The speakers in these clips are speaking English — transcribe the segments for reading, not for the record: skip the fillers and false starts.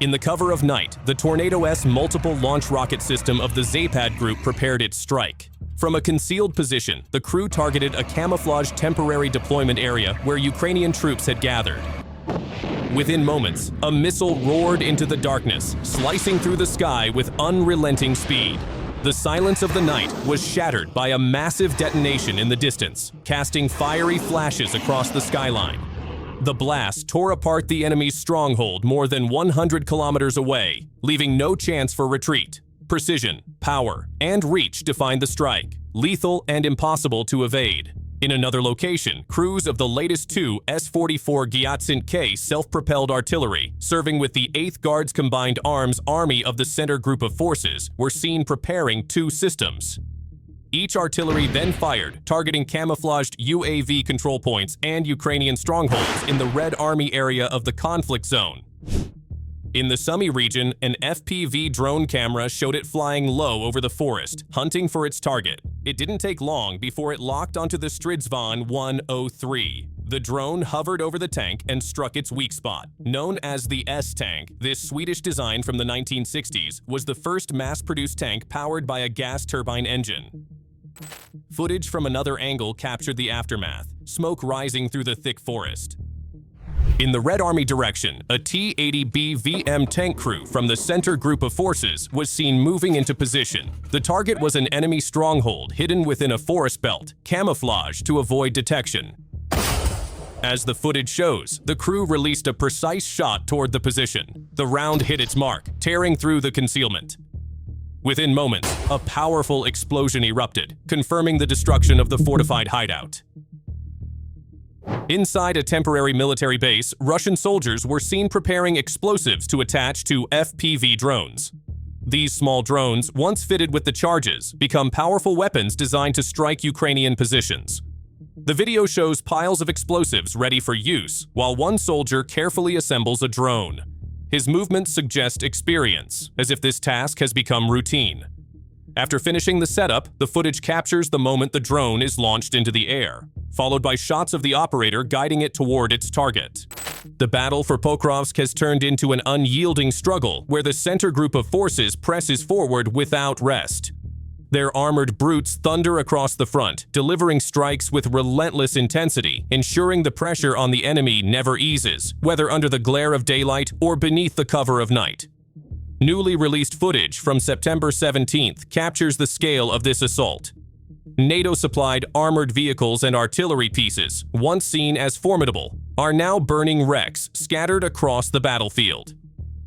In the cover of night, the Tornado-S multiple launch rocket system of the Zapad group prepared its strike. From a concealed position, the crew targeted a camouflaged temporary deployment area where Ukrainian troops had gathered. Within moments, a missile roared into the darkness, slicing through the sky with unrelenting speed. The silence of the night was shattered by a massive detonation in the distance, casting fiery flashes across the skyline. The blast tore apart the enemy's stronghold more than 100 kilometers away, leaving no chance for retreat. Precision, power, and reach defined the strike, lethal and impossible to evade. In another location, crews of the latest two S-44 giatsint-k self-propelled artillery, serving with the 8th Guards Combined Arms Army of the Center Group of Forces, were seen preparing two systems. Each artillery then fired, targeting camouflaged UAV control points and Ukrainian strongholds in the Red Army area of the conflict zone. In the Sumy region, an FPV drone camera showed it flying low over the forest, hunting for its target. It didn't take long before it locked onto the Stridsvagn 103. The drone hovered over the tank and struck its weak spot. Known as the S-tank, this Swedish design from the 1960s was the first mass-produced tank powered by a gas turbine engine. Footage from another angle captured the aftermath, smoke rising through the thick forest. In the Red Army direction, a T-80B VM tank crew from the Center Group of Forces was seen moving into position. The target was an enemy stronghold hidden within a forest belt, camouflaged to avoid detection. As the footage shows, the crew released a precise shot toward the position. The round hit its mark, tearing through the concealment. Within moments, a powerful explosion erupted, confirming the destruction of the fortified hideout. Inside a temporary military base, Russian soldiers were seen preparing explosives to attach to FPV drones. These small drones, once fitted with the charges, become powerful weapons designed to strike Ukrainian positions. The video shows piles of explosives ready for use, while one soldier carefully assembles a drone. His movements suggest experience, as if this task has become routine. After finishing the setup, the footage captures the moment the drone is launched into the air, followed by shots of the operator guiding it toward its target. The battle for Pokrovsk has turned into an unyielding struggle where the Center Group of Forces presses forward without rest. Their armored brutes thunder across the front, delivering strikes with relentless intensity, ensuring the pressure on the enemy never eases, whether under the glare of daylight or beneath the cover of night. Newly released footage from September 17th captures the scale of this assault. NATO-supplied armored vehicles and artillery pieces, once seen as formidable, are now burning wrecks scattered across the battlefield.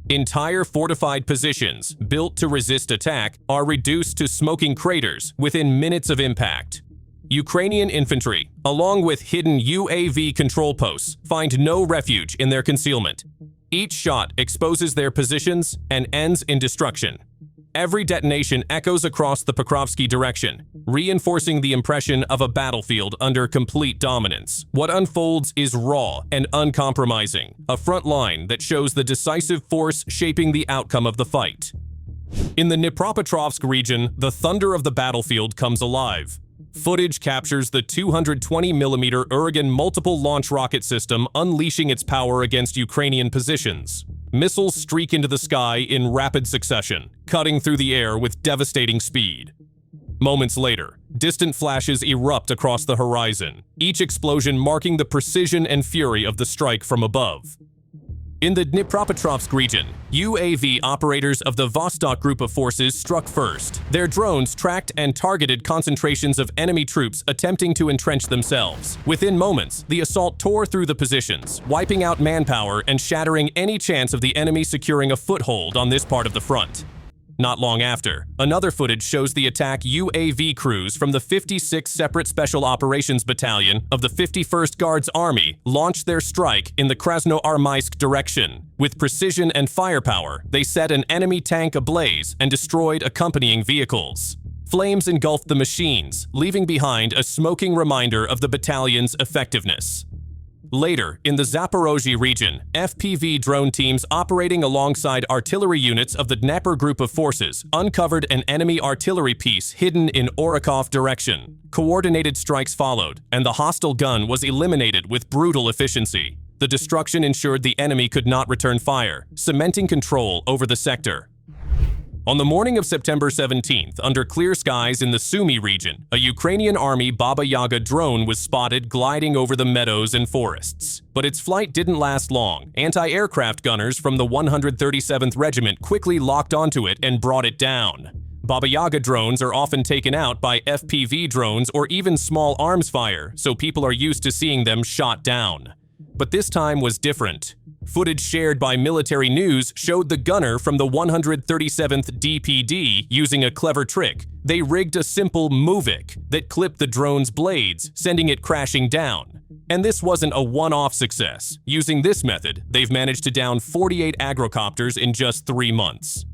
Entire fortified positions, built to resist attack, are reduced to smoking craters within minutes of impact. Ukrainian infantry, along with hidden UAV control posts, find no refuge in their concealment. Each shot exposes their positions and ends in destruction. Every detonation echoes across the Pokrovsky direction, reinforcing the impression of a battlefield under complete dominance. What unfolds is raw and uncompromising, a front line that shows the decisive force shaping the outcome of the fight. In the Dnipropetrovsk region, the thunder of the battlefield comes alive. Footage captures the 220mm Uragan multiple launch rocket system unleashing its power against Ukrainian positions. Missiles streak into the sky in rapid succession, cutting through the air with devastating speed. Moments later, distant flashes erupt across the horizon, each explosion marking the precision and fury of the strike from above. In the Dnipropetrovsk region, UAV operators of the Vostok Group of Forces struck first. Their drones tracked and targeted concentrations of enemy troops attempting to entrench themselves. Within moments, the assault tore through the positions, wiping out manpower and shattering any chance of the enemy securing a foothold on this part of the front. Not long after, another footage shows the attack UAV crews from the 56th Separate Special Operations Battalion of the 51st Guards Army launched their strike in the Krasnoarmysk direction. With precision and firepower, they set an enemy tank ablaze and destroyed accompanying vehicles. Flames engulfed the machines, leaving behind a smoking reminder of the battalion's effectiveness. Later, in the Zaporozhye region, FPV drone teams operating alongside artillery units of the Dnepr Group of Forces uncovered an enemy artillery piece hidden in Orakov direction. Coordinated strikes followed, and the hostile gun was eliminated with brutal efficiency. The destruction ensured the enemy could not return fire, cementing control over the sector. On the morning of September 17th, under clear skies in the Sumy region, a Ukrainian Army Baba Yaga drone was spotted gliding over the meadows and forests. But its flight didn't last long. Anti-aircraft gunners from the 137th Regiment quickly locked onto it and brought it down. Baba Yaga drones are often taken out by FPV drones or even small arms fire, so people are used to seeing them shot down. But this time was different. Footage shared by Military News showed the gunner from the 137th DPD using a clever trick. They rigged a simple Movik that clipped the drone's blades, sending it crashing down. And this wasn't a one-off success. Using this method, they've managed to down 48 agrocopters in just 3 months.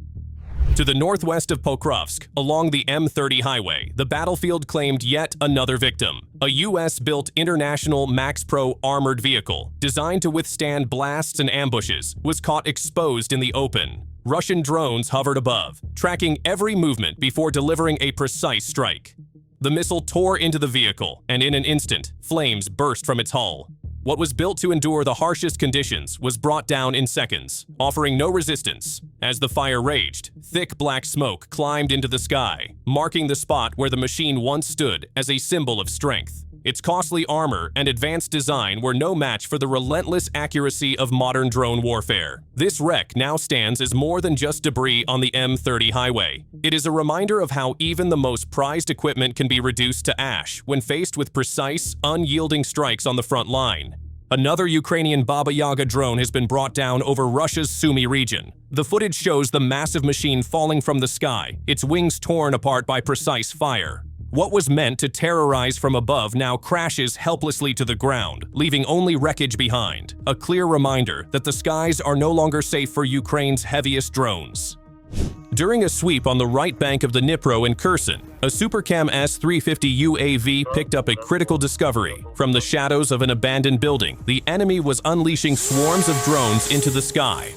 To the northwest of Pokrovsk, along the M30 highway, the battlefield claimed yet another victim. A US-built International MaxxPro armored vehicle, designed to withstand blasts and ambushes, was caught exposed in the open. Russian drones hovered above, tracking every movement before delivering a precise strike. The missile tore into the vehicle, and in an instant, flames burst from its hull. What was built to endure the harshest conditions was brought down in seconds, offering no resistance. As the fire raged, thick black smoke climbed into the sky, marking the spot where the machine once stood as a symbol of strength. Its costly armor and advanced design were no match for the relentless accuracy of modern drone warfare. This wreck now stands as more than just debris on the M30 highway. It is a reminder of how even the most prized equipment can be reduced to ash when faced with precise, unyielding strikes on the front line. Another Ukrainian Baba Yaga drone has been brought down over Russia's Sumy region. The footage shows the massive machine falling from the sky, its wings torn apart by precise fire. What was meant to terrorize from above now crashes helplessly to the ground, leaving only wreckage behind. A clear reminder that the skies are no longer safe for Ukraine's heaviest drones. During a sweep on the right bank of the Dnipro in Kherson, a Supercam S-350 UAV picked up a critical discovery. From the shadows of an abandoned building, the enemy was unleashing swarms of drones into the sky.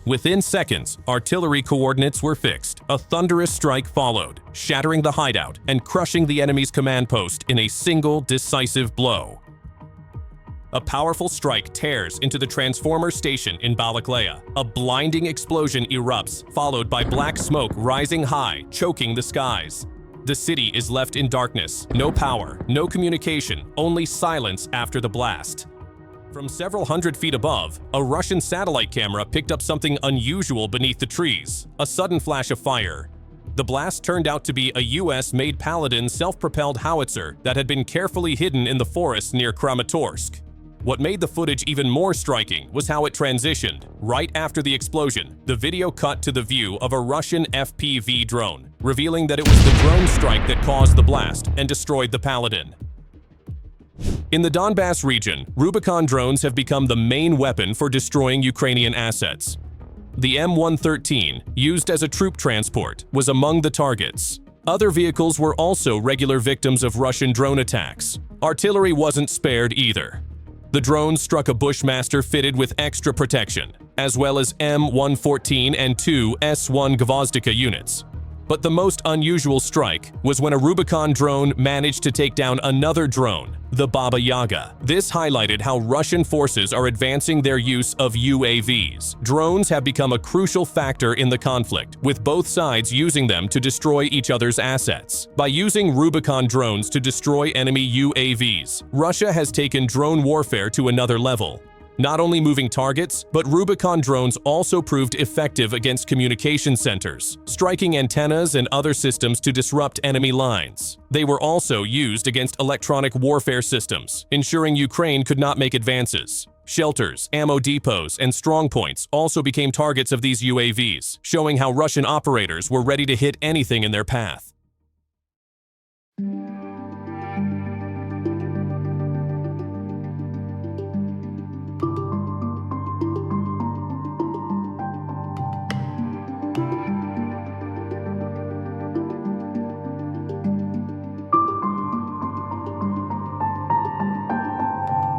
Within seconds, artillery coordinates were fixed. A thunderous strike followed, shattering the hideout and crushing the enemy's command post in a single decisive blow. A powerful strike tears into the transformer station in Balakleya. A blinding explosion erupts, followed by black smoke rising high, choking the skies. The city is left in darkness, no power, no communication, only silence after the blast. From several hundred feet above, a Russian satellite camera picked up something unusual beneath the trees, a sudden flash of fire. The blast turned out to be a US-made Paladin self-propelled howitzer that had been carefully hidden in the forest near Kramatorsk. What made the footage even more striking was how it transitioned. Right after the explosion, the video cut to the view of a Russian FPV drone, revealing that it was the drone strike that caused the blast and destroyed the Paladin. In the Donbass region, Rubicon drones have become the main weapon for destroying Ukrainian assets. The M113, used as a troop transport, was among the targets. Other vehicles were also regular victims of Russian drone attacks. Artillery wasn't spared either. The drones struck a Bushmaster fitted with extra protection, as well as M114 and 2 S1 Gvozdika units. But the most unusual strike was when a Rubicon drone managed to take down another drone, the Baba Yaga. This highlighted how Russian forces are advancing their use of UAVs. Drones have become a crucial factor in the conflict, with both sides using them to destroy each other's assets. By using Rubicon drones to destroy enemy UAVs, Russia has taken drone warfare to another level. Not only moving targets, but Rubicon drones also proved effective against communication centers, striking antennas and other systems to disrupt enemy lines. They were also used against electronic warfare systems, ensuring Ukraine could not make advances. Shelters, ammo depots, and strongpoints also became targets of these UAVs, showing how Russian operators were ready to hit anything in their path.